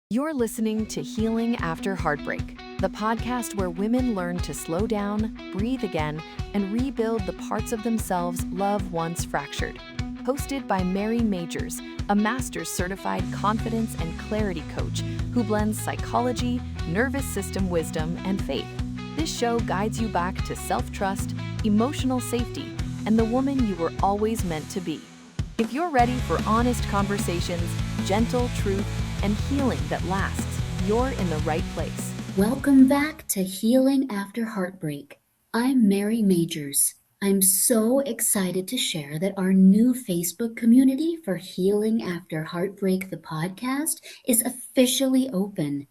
You're listening to Healing After Heartbreak, the podcast where women learn to slow down, breathe again, and rebuild the parts of themselves love once fractured. Hosted by Mary Majors, a master's certified confidence and clarity coach who blends psychology, nervous system wisdom, and faith. This show guides you back to self-trust, emotional safety, and the woman you were always meant to be. If you're ready for honest conversations, gentle truth, and healing that lasts, you're in the right place. Welcome back to Healing After Heartbreak. I'm Mary Majors. I'm so excited to share that our new Facebook community for Healing After Heartbreak, the podcast, is officially open.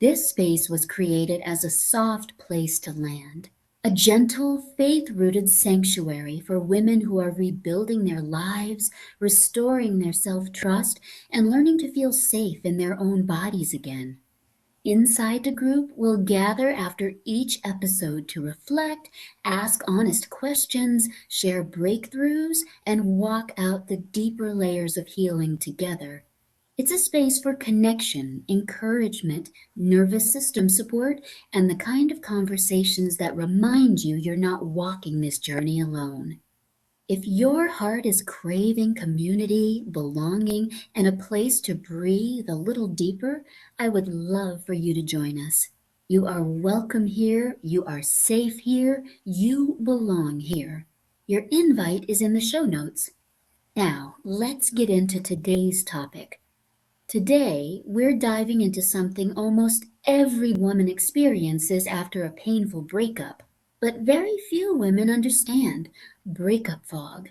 This space was created as a soft place to land, a gentle, faith-rooted sanctuary for women who are rebuilding their lives, restoring their self-trust, and learning to feel safe in their own bodies again. Inside the group, we'll gather after each episode to reflect, ask honest questions, share breakthroughs, and walk out the deeper layers of healing together. It's a space for connection, encouragement, nervous system support, and the kind of conversations that remind you you're not walking this journey alone. If your heart is craving community, belonging, and a place to breathe a little deeper, I would love for you to join us. You are welcome here, you are safe here, you belong here. Your invite is in the show notes. Now, let's get into today's topic. Today, we're diving into something almost every woman experiences after a painful breakup, but very few women understand: breakup fog.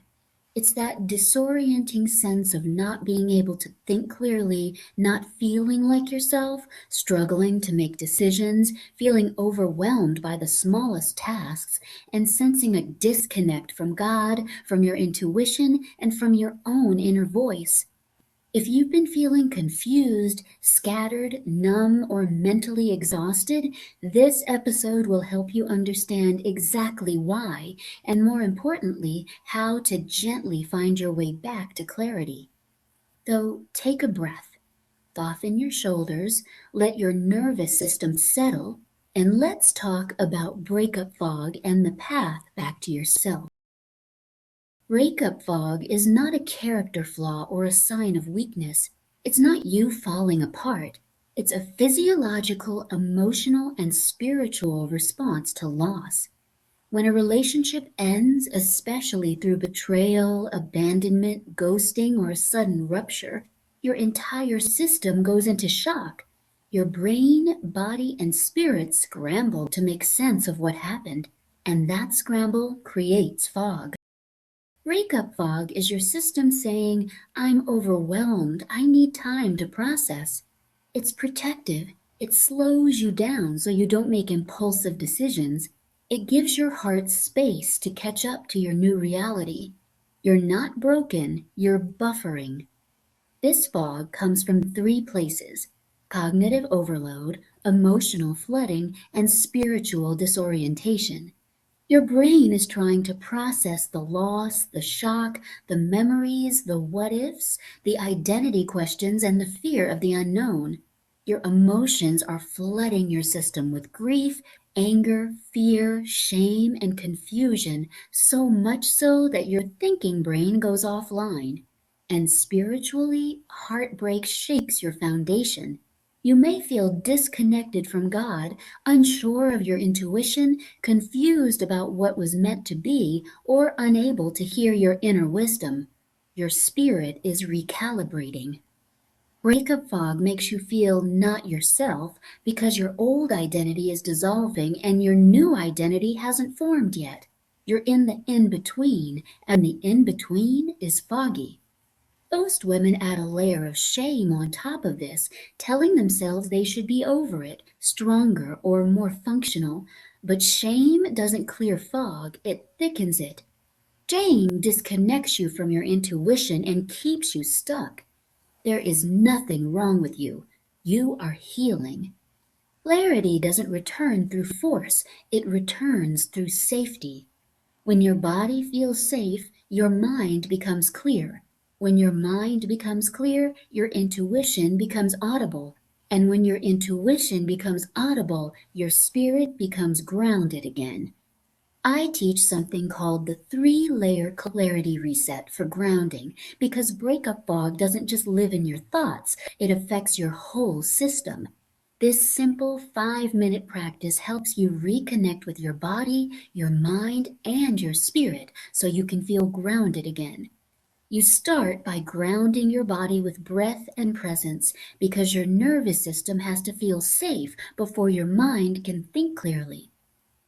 It's that disorienting sense of not being able to think clearly, not feeling like yourself, struggling to make decisions, feeling overwhelmed by the smallest tasks, and sensing a disconnect from God, from your intuition, and from your own inner voice. If you've been feeling confused, scattered, numb, or mentally exhausted, this episode will help you understand exactly why, and more importantly, how to gently find your way back to clarity. So take a breath, soften your shoulders, let your nervous system settle, and let's talk about breakup fog and the path back to yourself. Breakup fog is not a character flaw or a sign of weakness. It's not you falling apart. It's a physiological, emotional, and spiritual response to loss. When a relationship ends, especially through betrayal, abandonment, ghosting, or a sudden rupture, your entire system goes into shock. Your brain, body, and spirit scramble to make sense of what happened, and that scramble creates fog. Breakup fog is your system saying, I'm overwhelmed, I need time to process. It's protective. It slows you down so you don't make impulsive decisions. It gives your heart space to catch up to your new reality. You're not broken, you're buffering. This fog comes from three places: cognitive overload, emotional flooding, and spiritual disorientation. Your brain is trying to process the loss, the shock, the memories, the what-ifs, the identity questions, and the fear of the unknown. Your emotions are flooding your system with grief, anger, fear, shame, and confusion, so much so that your thinking brain goes offline. And spiritually, heartbreak shakes your foundation. You may feel disconnected from God, unsure of your intuition, confused about what was meant to be, or unable to hear your inner wisdom. Your spirit is recalibrating. Breakup fog makes you feel not yourself because your old identity is dissolving and your new identity hasn't formed yet. You're in the in-between, and the in-between is foggy. Most women add a layer of shame on top of this, telling themselves they should be over it, stronger, or more functional. But shame doesn't clear fog, it thickens it. Shame disconnects you from your intuition and keeps you stuck. There is nothing wrong with you. You are healing. Clarity doesn't return through force, it returns through safety. When your body feels safe, your mind becomes clear. When your mind becomes clear, your intuition becomes audible. And when your intuition becomes audible, your spirit becomes grounded again. I teach something called the 3-layer clarity reset for grounding because breakup fog doesn't just live in your thoughts, it affects your whole system. This simple 5-minute practice helps you reconnect with your body, your mind, and your spirit so you can feel grounded again. You start by grounding your body with breath and presence because your nervous system has to feel safe before your mind can think clearly.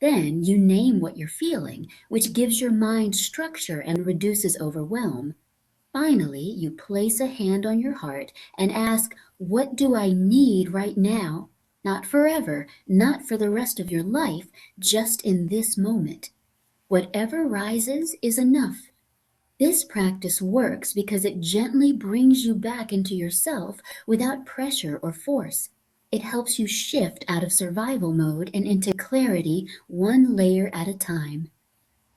Then you name what you're feeling, which gives your mind structure and reduces overwhelm. Finally, you place a hand on your heart and ask, "What do I need right now?" Not forever, not for the rest of your life, just in this moment. Whatever rises is enough. This practice works because it gently brings you back into yourself without pressure or force. It helps you shift out of survival mode and into clarity, one layer at a time.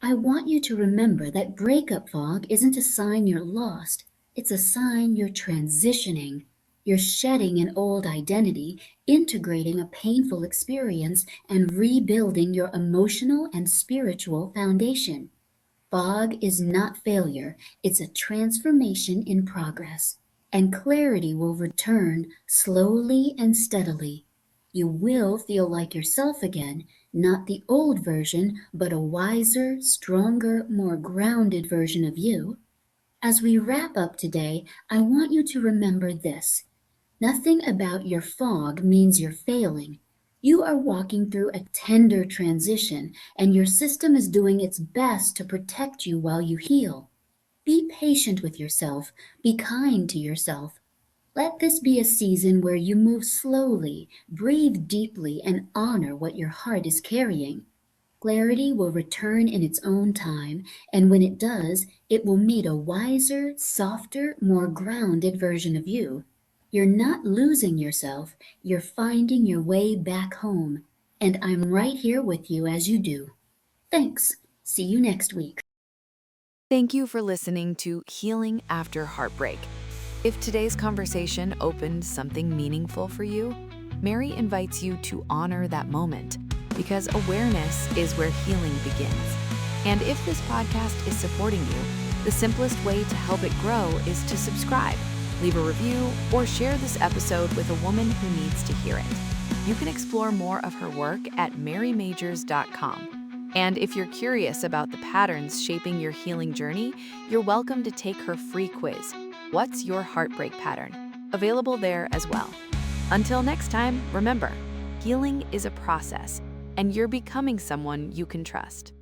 I want you to remember that breakup fog isn't a sign you're lost, it's a sign you're transitioning. You're shedding an old identity, integrating a painful experience, and rebuilding your emotional and spiritual foundation. Fog is not failure, it's a transformation in progress. And clarity will return slowly and steadily. You will feel like yourself again, not the old version, but a wiser, stronger, more grounded version of you. As we wrap up today, I want you to remember this. Nothing about your fog means you're failing. You are walking through a tender transition, and your system is doing its best to protect you while you heal. Be patient with yourself. Be kind to yourself. Let this be a season where you move slowly, breathe deeply, and honor what your heart is carrying. Clarity will return in its own time, and when it does, it will meet a wiser, softer, more grounded version of you. You're not losing yourself, you're finding your way back home. And I'm right here with you as you do. Thanks. See you next week. Thank you for listening to Healing After Heartbreak. If today's conversation opened something meaningful for you, Mary invites you to honor that moment because awareness is where healing begins. And if this podcast is supporting you, the simplest way to help it grow is to subscribe, leave a review, or share this episode with a woman who needs to hear it. You can explore more of her work at marymajors.com. And if you're curious about the patterns shaping your healing journey, you're welcome to take her free quiz, What's Your Heartbreak Pattern? Available there as well. Until next time, remember, healing is a process, and you're becoming someone you can trust.